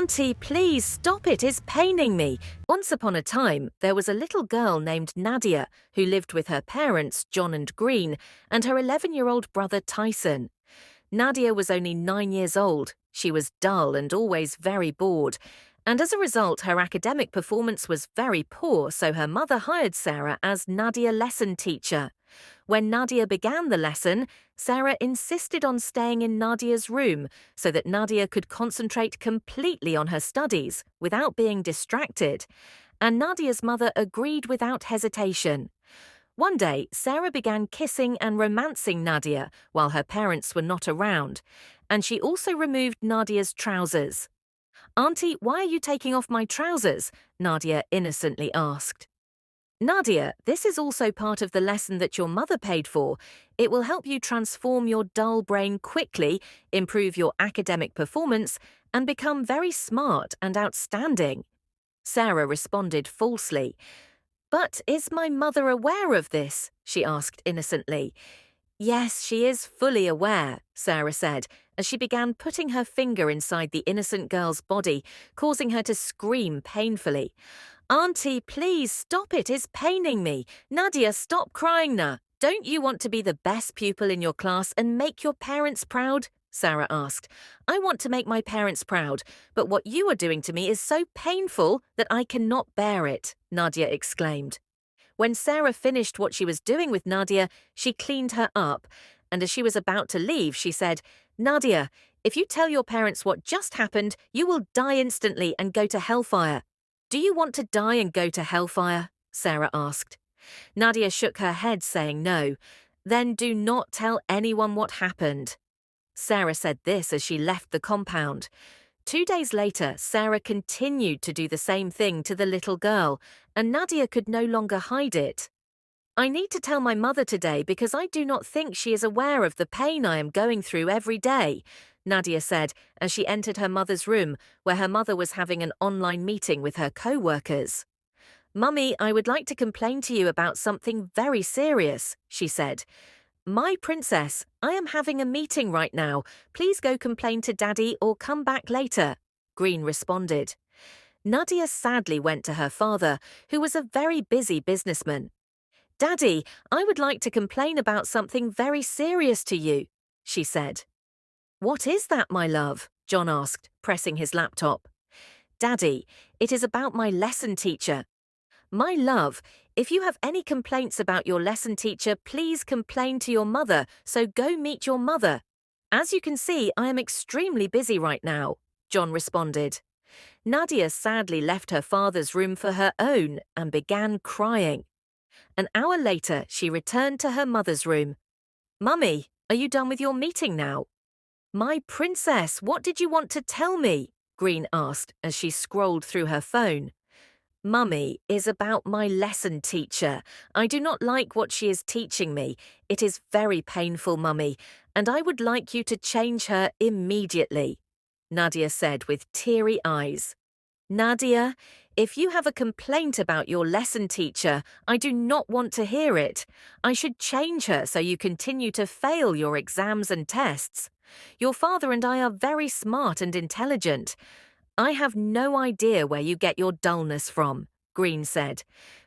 Auntie, please stop it, it's paining me. Once upon a time, there was a little girl named Nadia who lived with her parents, John and Green, and her 11-year-old brother Tyson. Nadia was only 9 years old. She was dull and always very bored. And as a result, her academic performance was very poor, so her mother hired Sarah as Nadia lesson teacher. When Nadia began the lesson, Sarah insisted on staying in Nadia's room so that Nadia could concentrate completely on her studies without being distracted. And Nadia's mother agreed without hesitation. One day, Sarah began kissing and romancing Nadia while her parents were not around, and she also removed Nadia's trousers. "Auntie, why are you taking off my trousers?" Nadia innocently asked. "Nadia, this is also part of the lesson that your mother paid for. It will help you transform your dull brain quickly, improve your academic performance, and become very smart and outstanding." Sarah responded falsely. "But is my mother aware of this?" she asked innocently. "Yes, she is fully aware," Sarah said, as she began putting her finger inside the innocent girl's body, causing her to scream painfully. "Auntie, please stop it, it's paining me. Nadia, stop crying now. Don't you want to be the best pupil in your class and make your parents proud?" Sarah asked. "I want to make my parents proud, but what you are doing to me is so painful that I cannot bear it," Nadia exclaimed. When Sarah finished what she was doing with Nadia, she cleaned her up, and as she was about to leave, she said, "Nadia, if you tell your parents what just happened, you will die instantly and go to hellfire." "Do you want to die and go to hellfire?" Sarah asked. Nadia shook her head, saying no. "Then do not tell anyone what happened." Sarah said this as she left the compound. 2 days later, Sarah continued to do the same thing to the little girl, and Nadia could no longer hide it. "I need to tell my mother today because I do not think she is aware of the pain I am going through every day," Nadia said as she entered her mother's room, where her mother was having an online meeting with her co-workers. "Mummy, I would like to complain to you about something very serious," she said. "My princess, I am having a meeting right now. Please go complain to Daddy or come back later," Green responded. Nadia sadly went to her father, who was a very busy businessman. "Daddy, I would like to complain about something very serious to you," she said. "What is that, my love?" John asked, pressing his laptop. "Daddy, it is about my lesson teacher." "My love, if you have any complaints about your lesson teacher, please complain to your mother, so go meet your mother." "As you can see, I am extremely busy right now," John responded. Nadia sadly left her father's room for her own and began crying. An hour later, she returned to her mother's room. "Mummy, are you done with your meeting now?" "My princess, what did you want to tell me?" Green asked as she scrolled through her phone. "Mummy, is about my lesson teacher. I do not like what she is teaching me. It is very painful, Mummy, and I would like you to change her immediately," Nadia said with teary eyes. "Nadia, if you have a complaint about your lesson teacher, I do not want to hear it. I should change her so you continue to fail your exams and tests. Your father and I are very smart and intelligent. I have no idea where you get your dullness from," Green said.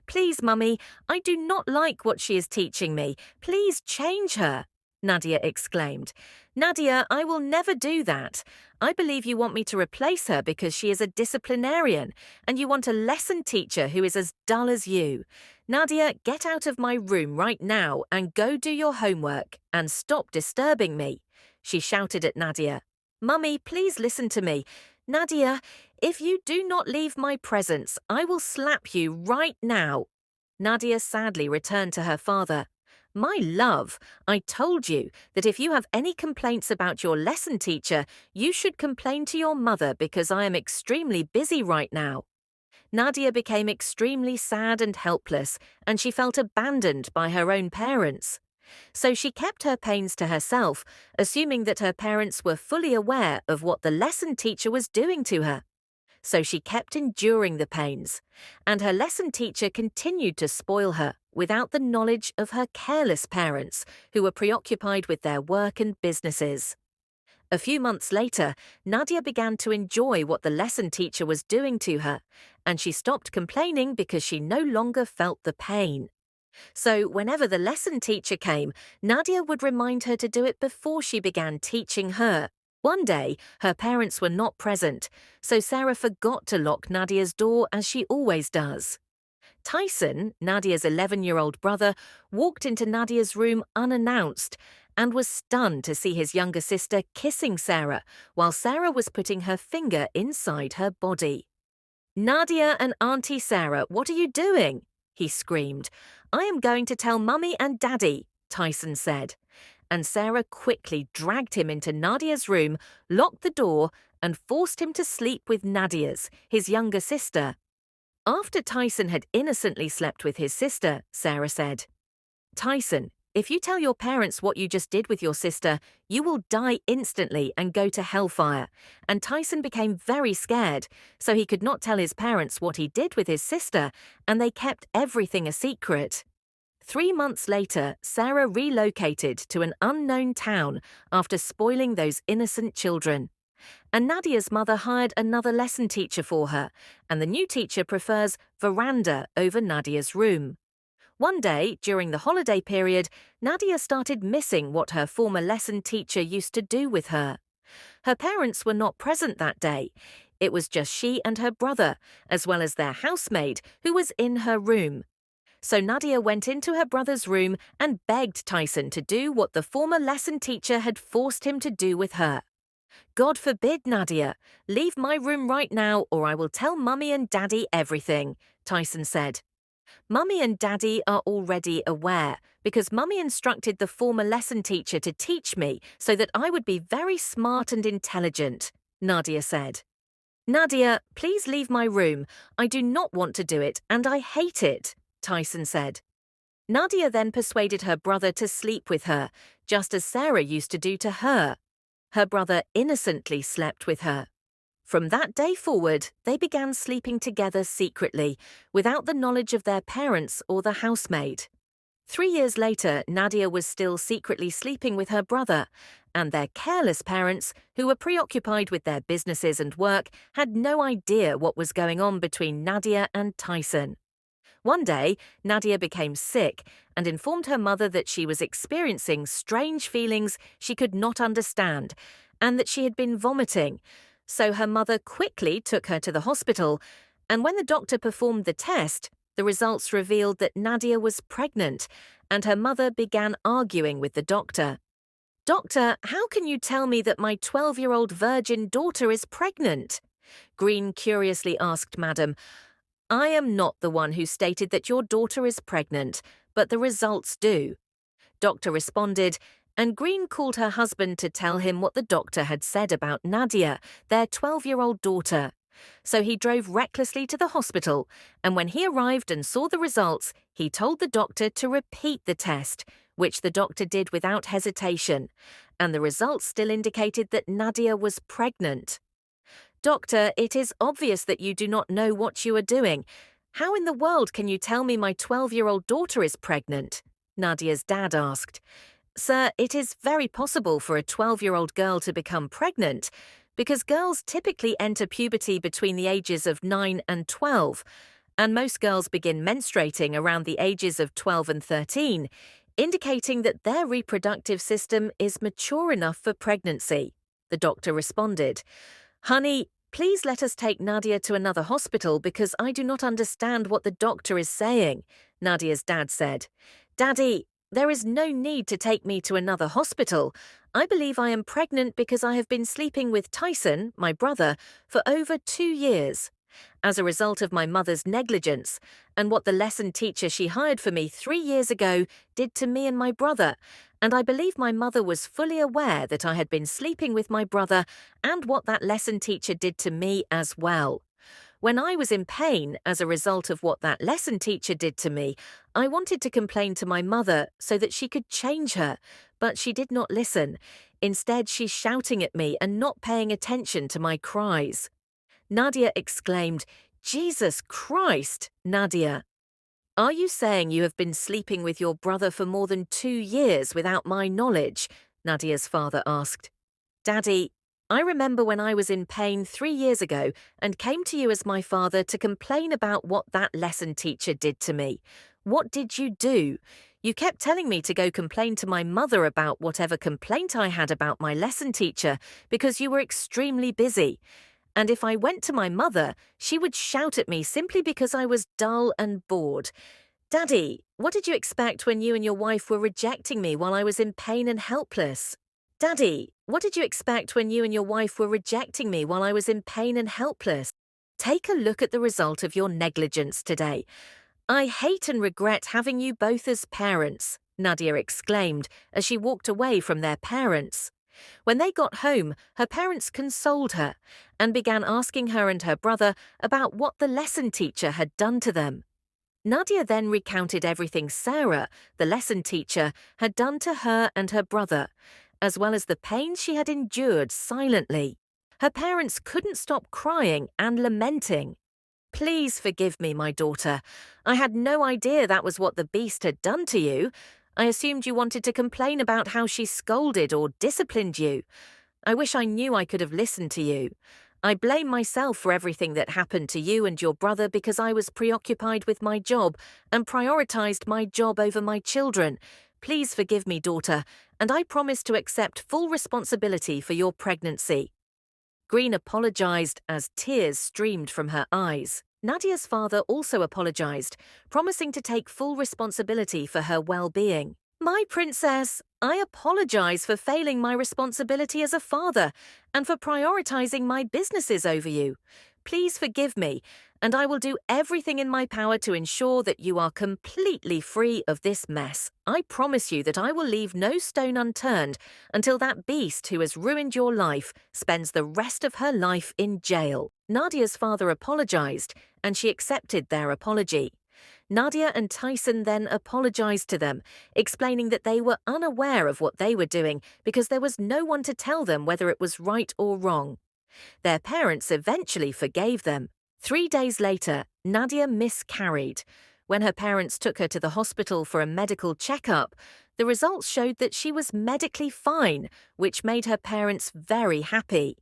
"Please, Mummy, I do not like what she is teaching me. Please change her," Nadia exclaimed. "Nadia, I will never do that. I believe you want me to replace her because she is a disciplinarian, and you want a lesson teacher who is as dull as you. Nadia, get out of my room right now and go do your homework and stop disturbing me," she shouted at Nadia. "Mummy, please listen to me. Nadia, if you do not leave my presence, I will slap you right now." Nadia sadly returned to her father. "My love, I told you that if you have any complaints about your lesson teacher, you should complain to your mother because I am extremely busy right now." Nadia became extremely sad and helpless, and she felt abandoned by her own parents. So she kept her pains to herself, assuming that her parents were fully aware of what the lesson teacher was doing to her. So she kept enduring the pains, and her lesson teacher continued to spoil her without the knowledge of her careless parents, who were preoccupied with their work and businesses. A few months later, Nadia began to enjoy what the lesson teacher was doing to her, and she stopped complaining because she no longer felt the pain. So whenever the lesson teacher came, Nadia would remind her to do it before she began teaching her. One day, her parents were not present, so Sarah forgot to lock Nadia's door as she always does. Tyson, Nadia's 11-year-old brother, walked into Nadia's room unannounced and was stunned to see his younger sister kissing Sarah while Sarah was putting her finger inside her body. "Nadia and Auntie Sarah, what are you doing?" he screamed. "I am going to tell Mummy and Daddy," Tyson said. And Sarah quickly dragged him into Nadia's room, locked the door, and forced him to sleep with Nadia's, his younger sister. After Tyson had innocently slept with his sister, Sarah said, "Tyson, if you tell your parents what you just did with your sister, you will die instantly and go to hellfire." And Tyson became very scared, so he could not tell his parents what he did with his sister, and they kept everything a secret. 3 months later, Sarah relocated to an unknown town after spoiling those innocent children. And Nadia's mother hired another lesson teacher for her, and the new teacher prefers veranda over Nadia's room. One day, during the holiday period, Nadia started missing what her former lesson teacher used to do with her. Her parents were not present that day. It was just she and her brother, as well as their housemaid, who was in her room. So Nadia went into her brother's room and begged Tyson to do what the former lesson teacher had forced him to do with her. "God forbid, Nadia. Leave my room right now or I will tell Mummy and Daddy everything," Tyson said. "Mummy and Daddy are already aware, because Mummy instructed the former lesson teacher to teach me so that I would be very smart and intelligent," Nadia said. "Nadia, please leave my room. I do not want to do it and I hate it," Tyson said. Nadia then persuaded her brother to sleep with her, just as Sarah used to do to her. Her brother innocently slept with her. From that day forward, they began sleeping together secretly, without the knowledge of their parents or the housemaid. 3 years later, Nadia was still secretly sleeping with her brother, and their careless parents, who were preoccupied with their businesses and work, had no idea what was going on between Nadia and Tyson. One day, Nadia became sick and informed her mother that she was experiencing strange feelings she could not understand and that she had been vomiting. So her mother quickly took her to the hospital, and when the doctor performed the test, the results revealed that Nadia was pregnant, and her mother began arguing with the doctor. "Doctor, how can you tell me that my 12-year-old virgin daughter is pregnant?" Green curiously asked Madam. "I am not the one who stated that your daughter is pregnant, but the results do," Doctor responded, and Green called her husband to tell him what the doctor had said about Nadia, their 12-year-old daughter. So he drove recklessly to the hospital, and when he arrived and saw the results, he told the doctor to repeat the test, which the doctor did without hesitation, and the results still indicated that Nadia was pregnant. "Doctor, it is obvious that you do not know what you are doing. How in the world can you tell me my 12-year-old daughter is pregnant?" Nadia's dad asked. "Sir, it is very possible for a 12-year-old girl to become pregnant, because girls typically enter puberty between the ages of 9 and 12, and most girls begin menstruating around the ages of 12 and 13, indicating that their reproductive system is mature enough for pregnancy," the doctor responded. "Honey, please let us take Nadia to another hospital because I do not understand what the doctor is saying," Nadia's dad said. "Daddy, there is no need to take me to another hospital. I believe I am pregnant because I have been sleeping with Tyson, my brother, for over 2 years. As a result of my mother's negligence and what the lesson teacher she hired for me 3 years ago did to me and my brother, and I believe my mother was fully aware that I had been sleeping with my brother and what that lesson teacher did to me as well. When I was in pain as a result of what that lesson teacher did to me, I wanted to complain to my mother so that she could change her, but she did not listen. Instead, she's shouting at me and not paying attention to my cries." Nadia exclaimed, "Jesus Christ, Nadia! Are you saying you have been sleeping with your brother for more than 2 years without my knowledge?" Nadia's father asked. Daddy, I remember when I was in pain 3 years ago and came to you as my father to complain about what that lesson teacher did to me. What did you do? You kept telling me to go complain to my mother about whatever complaint I had about my lesson teacher because you were extremely busy. And if I went to my mother, she would shout at me simply because I was dull and bored. Daddy, what did you expect when you and your wife were rejecting me while I was in pain and helpless? Daddy, what did you expect when you and your wife were rejecting me while I was in pain and helpless? Take a look at the result of your negligence today. I hate and regret having you both as parents, Nadia exclaimed as she walked away from their parents. When they got home, her parents consoled her and began asking her and her brother about what the lesson teacher had done to them. Nadia then recounted everything Sarah, the lesson teacher, had done to her and her brother, as well as the pain she had endured silently. Her parents couldn't stop crying and lamenting. Please forgive me, my daughter. I had no idea that was what the beast had done to you. I assumed you wanted to complain about how she scolded or disciplined you. I wish I knew I could have listened to you. I blame myself for everything that happened to you and your brother because I was preoccupied with my job and prioritized my job over my children. Please forgive me, daughter, and I promise to accept full responsibility for your pregnancy. Green apologized as tears streamed from her eyes. Nadia's father also apologized, promising to take full responsibility for her well-being. My princess, I apologize for failing my responsibility as a father and for prioritizing my businesses over you. Please forgive me, and I will do everything in my power to ensure that you are completely free of this mess. I promise you that I will leave no stone unturned until that beast who has ruined your life spends the rest of her life in jail. Nadia's father apologized, and she accepted their apology. Nadia and Tyson then apologized to them, explaining that they were unaware of what they were doing because there was no one to tell them whether it was right or wrong. Their parents eventually forgave them. 3 days later, Nadia miscarried. When her parents took her to the hospital for a medical checkup, the results showed that she was medically fine, which made her parents very happy.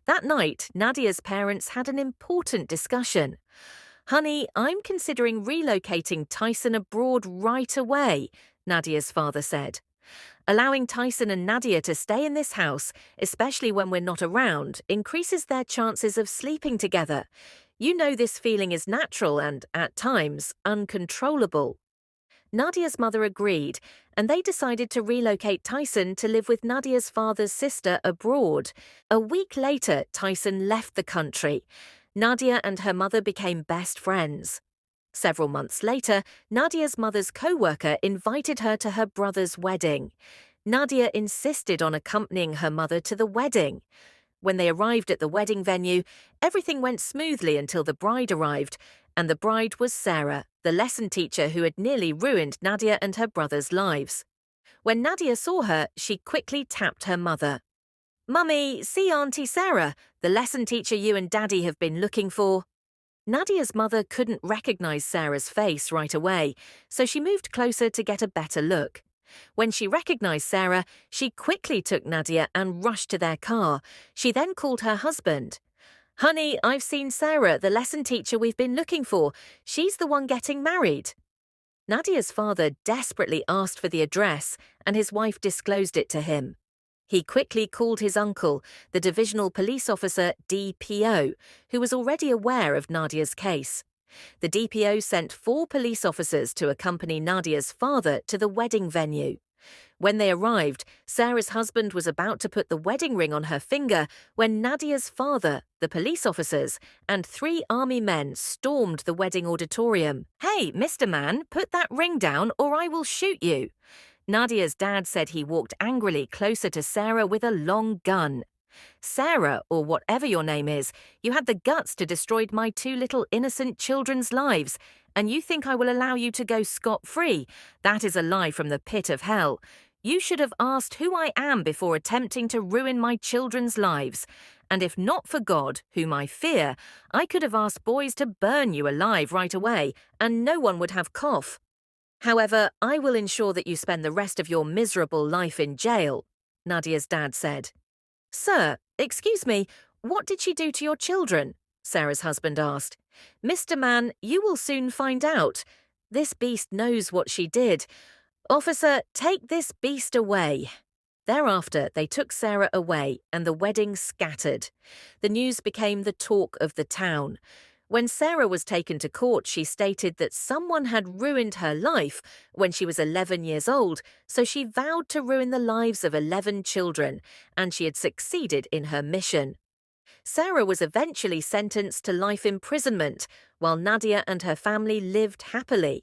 That night, Nadia's parents had an important discussion. Honey, I'm considering relocating Tyson abroad right away, Nadia's father said. Allowing Tyson and Nadia to stay in this house, especially when we're not around, increases their chances of sleeping together. You know this feeling is natural and, at times, uncontrollable. Nadia's mother agreed, and they decided to relocate Tyson to live with Nadia's father's sister abroad. A week later, Tyson left the country. Nadia and her mother became best friends. Several months later, Nadia's mother's co-worker invited her to her brother's wedding. Nadia insisted on accompanying her mother to the wedding. When they arrived at the wedding venue, everything went smoothly until the bride arrived, and the bride was Sarah, the lesson teacher who had nearly ruined Nadia and her brother's lives. When Nadia saw her, she quickly tapped her mother. Mummy, see Auntie Sarah, the lesson teacher you and Daddy have been looking for. Nadia's mother couldn't recognize Sarah's face right away, so she moved closer to get a better look. When she recognized Sarah, she quickly took Nadia and rushed to their car. She then called her husband. Honey, I've seen Sarah, the lesson teacher we've been looking for. She's the one getting married. Nadia's father desperately asked for the address, and his wife disclosed it to him. He quickly called his uncle, the divisional police officer DPO, who was already aware of Nadia's case. The DPO sent 4 police officers to accompany Nadia's father to the wedding venue. When they arrived, Sarah's husband was about to put the wedding ring on her finger when Nadia's father, the police officers, and 3 army men stormed the wedding auditorium. Hey, Mr. Man, put that ring down or I will shoot you. Nadia's dad said he walked angrily closer to Sarah with a long gun. Sarah, or whatever your name is, you had the guts to destroy my 2 little innocent children's lives, and you think I will allow you to go scot-free? That is a lie from the pit of hell. You should have asked who I am before attempting to ruin my children's lives. And if not for God, whom I fear, I could have asked boys to burn you alive right away, and no one would have cough. However, I will ensure that you spend the rest of your miserable life in jail, Nadia's dad said. Sir, excuse me, what did she do to your children? Sarah's husband asked. Mr. Man, you will soon find out. This beast knows what she did. Officer, take this beast away. Thereafter, they took Sarah away, and the wedding scattered. The news became the talk of the town. When Sarah was taken to court, she stated that someone had ruined her life when she was 11 years old, so she vowed to ruin the lives of 11 children, and she had succeeded in her mission. Sarah was eventually sentenced to life imprisonment, while Nadia and her family lived happily.